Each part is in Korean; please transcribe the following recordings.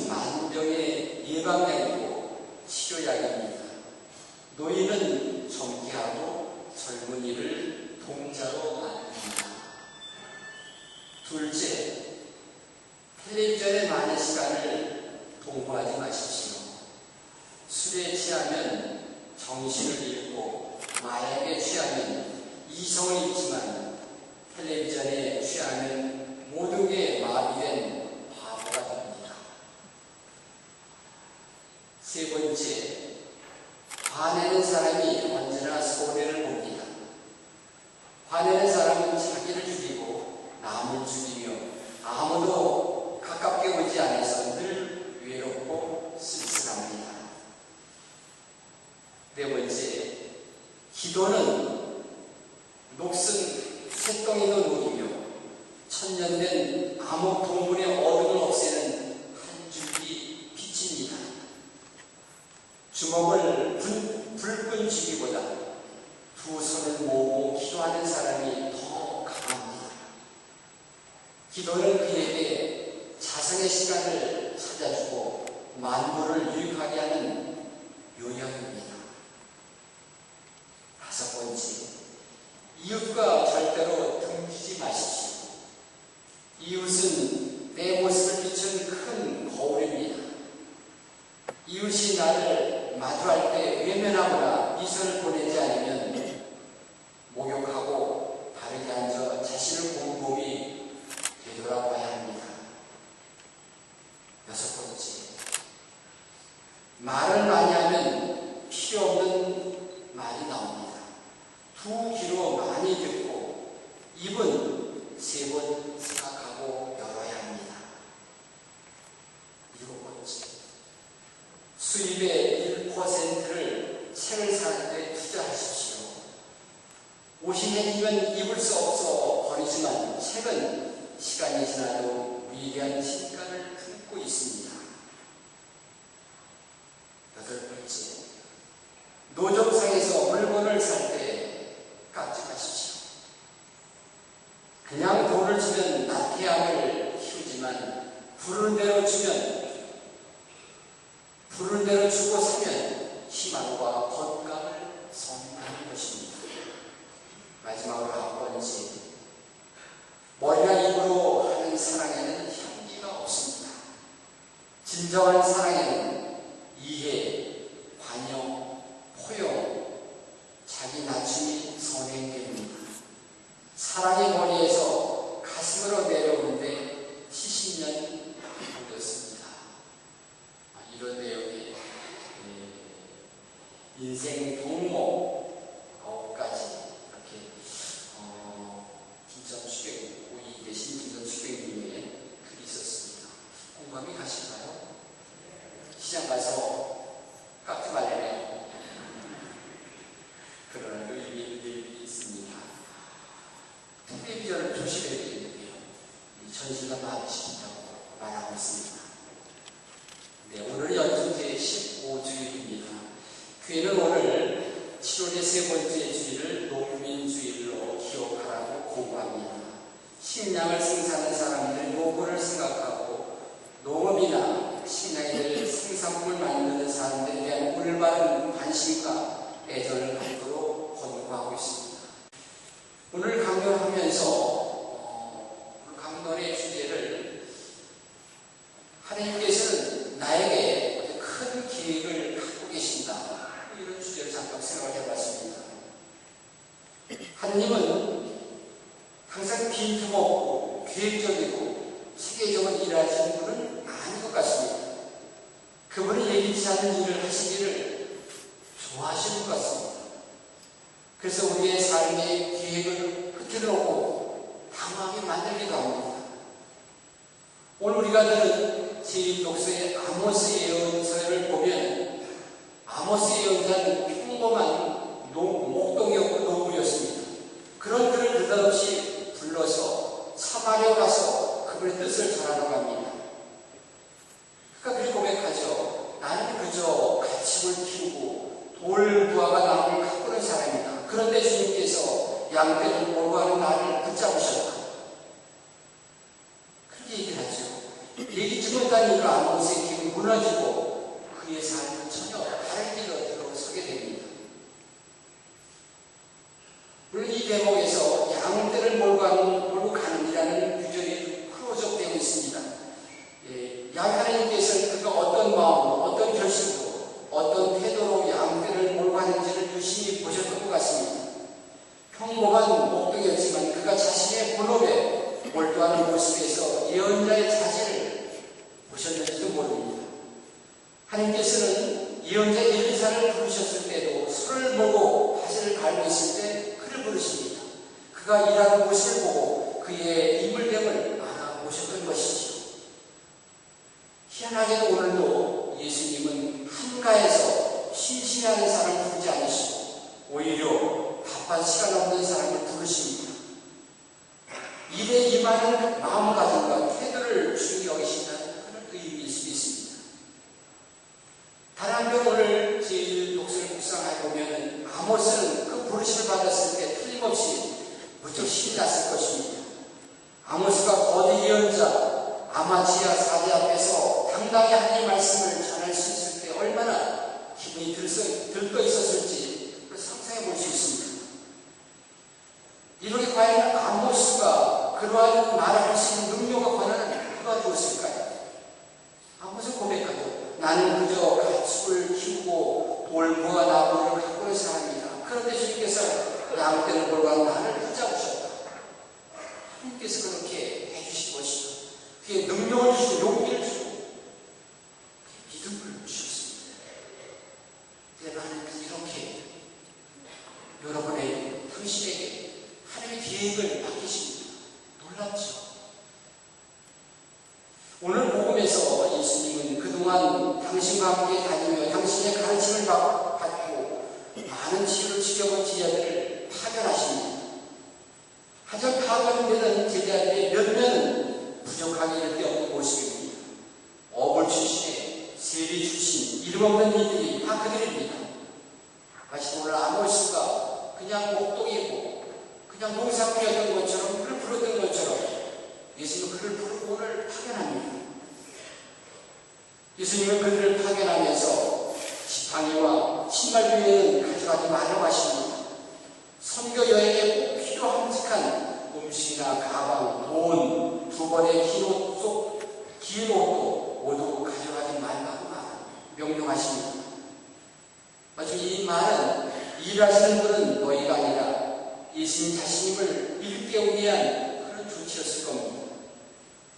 이웃은 만병의 예방약이고 치료약입니다. 노인은 정기하고 젊은이를 동자로 만듭니다. 둘째, 텔레비전에 많은 시간을 도구하지 마십시오. 술에 취하면 정신을 잃고 마약에 취하면 이성을 잃지만 텔레비전에 취하면 모든 게 마비된 바보가 됩니다. 세 번째, 화내는 사람이 언제나 손해를 봅니다. 화내는 사람은 자기를 죽이고 남을 죽이며 아무도 가깝게 오지 않아서 늘 외롭고 쓸쓸합니다. 네 번째, 기도는 녹슨 새덩이도 녹이며 천년된 암흑 동물의 어둠을 없애는 한 줄기 빛입니다. 주먹을 불끈 쥐기보다 두 손을 모으고 기도하는 사람이 더 강합니다. 기도는 그에게 자성의 시간을 찾아주고 만물을 유익하게 하는 요령입니다. 다섯 번째, 이웃과 절대로 등지지 마십시오. 이웃은 내 모습을 비춘 큰 거울입니다. 이웃이 나를 마주할 때 외면하거나 미소를 보내지 않으면 목욕하고 바르게 앉아 자신을 곰곰이 되돌아봐야 합니다. 여섯 번째, 말을 많이 하면 필요 없는 말이 나옵니다. 두 귀로 많이 듣고 입은 세 번 생각하고 열어야 합니다. 일곱 번째, 수입의 1%를 책을 사는 데 투자하십시오. 옷이 해지면 입을 수 없어 버리지만 책은 시간이 지나도 위대한 신간을 품고 있습니다. 여덟 번째, 노점상에서 물건을 살 때 깜찍하십시오. 그냥 돈을 주면 나태함을 키우지만 부르는 대로 주고 사면 희망과 건강을 선물하는 것입니다. 마지막으로 한 번째, 머리나 입으로 하는 사랑에는 향기가 없습니다. 진정한 사랑에는 이해, 관용, 포용, 자기 낮춤이 선행됩니다. 사랑의 머리에서 가슴으로 내려오는데 70년 걸렸습니다. 이런 내용의 인생 동목 9가지 이렇게 김전 수백, 오이 계신 김전 수백님의 글이 있었습니다. 공감이 가실까요? 시장 가서 깎지 말래요. 그런 의미들이 있습니다. 텔레비전을 조심해야 되는데요. 전시가 많으시다고 말하고 있습니다. 네, 오늘 연중 제15주일입니다. 교회는 오늘 7월의 세 번째 주일을 농민주일로 기억하라고 공부합니다. 식량을 생산하는 사람들 노고를 생각하고 농업이나 식량이 생산품을 만드는 사람들에 대한 올바른 관심과 애정을 갖도록 권고하고 있습니다. 오늘 강론하면서 강론의 주제를 하나님께서는 나에게 큰 계획을 갖고 계신다, 이런 주제를 잠깐 생각을 해봤습니다. 하나님은 항상 빈틈없고 계획적이고 체계적으로 일하시는 분은 아닌 것 같습니다. 그분이 예기치 않은 일을 하시기를 좋아하시는 것 같습니다. 그래서 우리의 삶의 계획을 흐트러놓고 당황하게 만들기도 합니다. 오늘 우리가 들은 제1독서의 아모스 예언서를 보면 아모스 예언자는 평범한 목동이었고 노무였습니다. 그런 그를 느닷없이 불러서 사마리아 가서 그분의 뜻을 전하라고 합니다. 그러니까 그렇게 고백하죠. 나는 그저 가축을 키우고 돌부하가 나무를 가꾸는 사람이다. 그런데 주님께서 양떼를 보호하는 나를 붙잡으셨다. 그렇게 얘기를 하죠. 예기치 못한 일을 아모스에게 무너지고 그의 삶은 전혀 다른 길로 들어서게 됩니다. 물론 이 대목에서 양떼를 몰고 가는이라는 규절이 크로즈업되어 있습니다. 하나님께서는 그가 어떤 마음으로, 어떤 결심으로, 어떤 태도로 양떼를 몰고 가는지를 유심히 보셨던 것 같습니다. 평범한 목동이었지만 그가 자신의 본업에 몰두하는 모습에서 예언자의 자질을 보셨는지도 모릅니다. 하나님께서는 예언자 엘리사를 부르셨을 때도 손을 보고 밭을 갈고 있을 때 그를 부르십니다. 그가 일하는 모습을 보고 그의 인물됨을 알아보셨던 것이죠. 희한하게도 오늘도 예수님은 한가해서 심심해하는 사람을 부르지 않으시고 오히려 바쁜 시간 없는 사람을 부르십니다. 일에 임하는 마음가짐과 태도를 중히 여기신다는 그런 의미일 수도 있습니다. 다른 한편 오늘 제1 독서를 묵상해보면 아모스는 그 부르심을 받았을 때 틀림없이 무척 신이 났을 것입니다. 아모스가 거대 예언자 아마지아 사제 앞에서 당당히 하나님의 말씀을 전할 수 있을 때 얼마나 기분이 들떠 있었을지 상상해 볼 수 있습니다. 이렇게 과연 아모스가 그러한 말을 할 수 있는 능력과 권한을 누가 주었을까요? 아모스 고백하죠. 나는 그저 가축을 키우고 돌 모아 나무를 가꾸는 사람이다. 그런데 주님께서 양떼를 몰고 간 나를 붙잡으셨다. 하나님께서 그렇게 해주신 것이죠. 그게 능력을 주시고 용기를 주고 믿음을 주셨습니다. 그래서 하나님께서 이렇게 여러분의 당신에게 하나님의 계획을 맡기십니다. 놀랍죠? 오늘 복음에서 예수님은 그동안 당신과 함께 다니며 당신의 가르침을 받고 많은 치유를 지켜본 제자들을 파견하십니다. 하지만 파견되는 제자들의 몇몇은 부족하게 이를 데 없는 모습입니다. 어불 출신의 세리 출신 이름 없는 이들이 다 그들입니다. 마치 오늘 아모스가 그냥 목동이고 그냥 농사꾼이었던 것처럼 그를 불렀던 것처럼 예수님은 그를 부르고 오늘 파견합니다. 예수님은 그들을 파견하면서 지팡이와 신발 위에는 가져가지 말라고 하십니다. 선교 여행에 꼭 필요함직한 음식이나 가방, 돈, 두 벌의 긴 옷도 모두 가져가지 말라고 명령하십니다. 마치 이 말은 일하시는 분은 너희가 아니라 예수님 자신임을 일깨우기 위한 그런 조치였을 겁니다.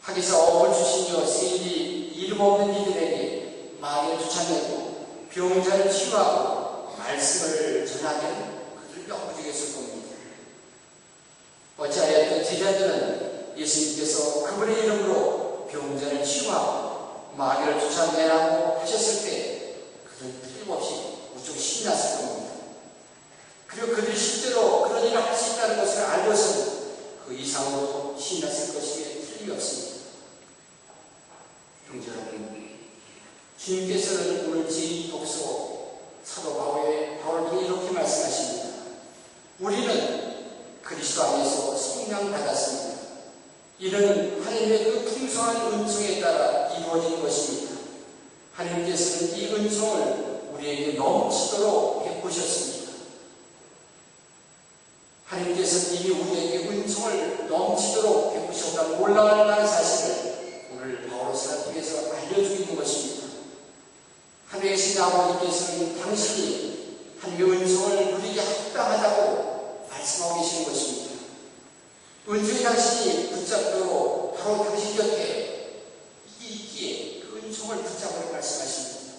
하기사 어불 출신이여 세일이 이름 없는 이들에게 마귀를 쫓아내고 병자를 치유하고 말씀을 전하면 그들을 역부족했을 겁니다. 어찌하였든 제자들은 예수님께서 그분의 이름으로 병자를 치유하고 마귀를 쫓아내라고 하셨을 때 그들은 틀림없이 무척 신이 났을 겁니다. 그리고 그들이 실제로 그런 일을 할 수 있다는 것을 알고서는 그 이상으로 신이 났을 것임에 틀림이 없습니다. 형제 여러분, 주님께서는 오늘 제2 독서 사도 바울을 통해 이렇게 말씀하십니다. 우리는 그리스도 안에서 성령 받았습니다. 이는 하나님의 그 풍성한 은총에 따라 이루어진 것입니다. 하나님께서는 이 은총을 우리에게 넘치도록 베푸셨습니다. 하나님께서는 이미 우리에게 은총을 넘치도록 베푸셨다는 놀라운 사실을 오늘 바울서를 통해서 알려주고 있는 것입니다. 하늘에 계신 아버지께서는 당신이 하나님의 은총을 누리기 합당하다고 말씀하고 계시는 것입니다. 은총이 당신이 붙잡도록 바로 당신 곁에 있기에 그 은총을 붙잡으라고 말씀하십니다.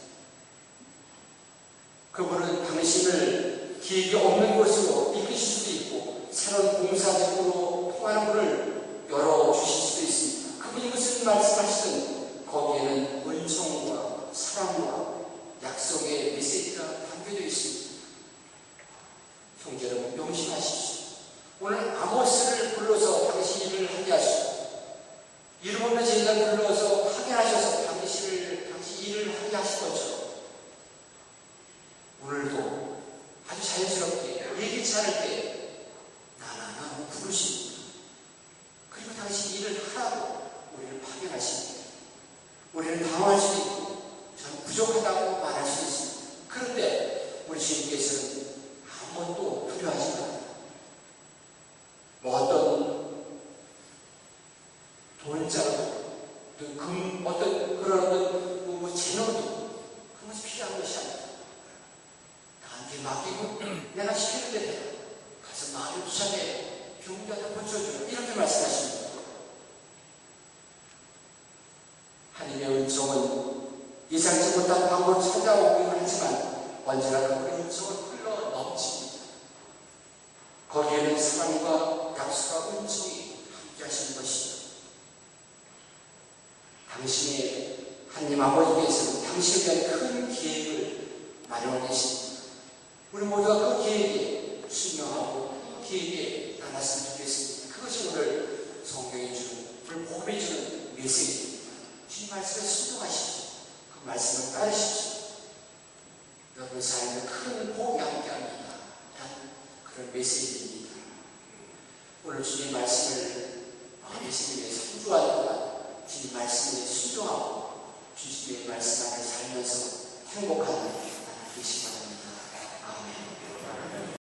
그분은 당신을 기획이 없는 곳으로 이끄실 수도 있고 새로운 봉사적으로 통하는 분을 열어주실 수도 있습니다. 그분이 무슨 말씀하시든 거기에는 은총과 사랑과 약속의 메시지가 담겨져 있습니다. 형제 여러분, 명심하십시오. 오늘 아모스를 불러서 당신 일을 하게 하시고 이름 없는 제자를 불러서 파견하셔서 당신 일을 하게 하신 것처럼 오늘도 아주 자연스럽게 예기치 않을 때 나나나 부르십니다. 그리고 당신 일을 하라고 우리를 파견하십니다. 우리는 부족하다고 말할 수 있습니다. 그런데 우리 주님께서는 아무것도 두려워하지 말아요. 뭐 어떤 돈자도 어떤 그런 재능도 그것이 필요한 것이 아니다. 나한테 맡기고 내가 시키는 대로 가서 마음을 부착해 병자도 고쳐주라 이렇게 말씀하십니다. 하나님의 은총은 예상치 못한 방법으로 찾아오기는 하지만 언제나 그 은총은 흘러 넘칩니다. 거기에는 사랑과 약속과 은총이 함께 하시는 것입니다. 당신의 하나님 아버지께서는 당신에 대한 큰 계획을 마련하고 계십니다. 우리 모두가 그 계획에 순종하고 그 계획에 따랐으면 좋겠습니다. 그것이 오늘 성경이 주는, 오늘 복음이 주는 메시지입니다. 주님 말씀에 순종하십시오. 그 말씀을 따르십시오. 여러분 삶에 큰 복이 함께합니다. 라는 그런 메시지입니다. 오늘 주님 말씀을 마음의 심에 상주하는 동안 주님 말씀에 순종하고 주님의 말씀 안에 살면서 행복한 하나님 되시기 바랍니다.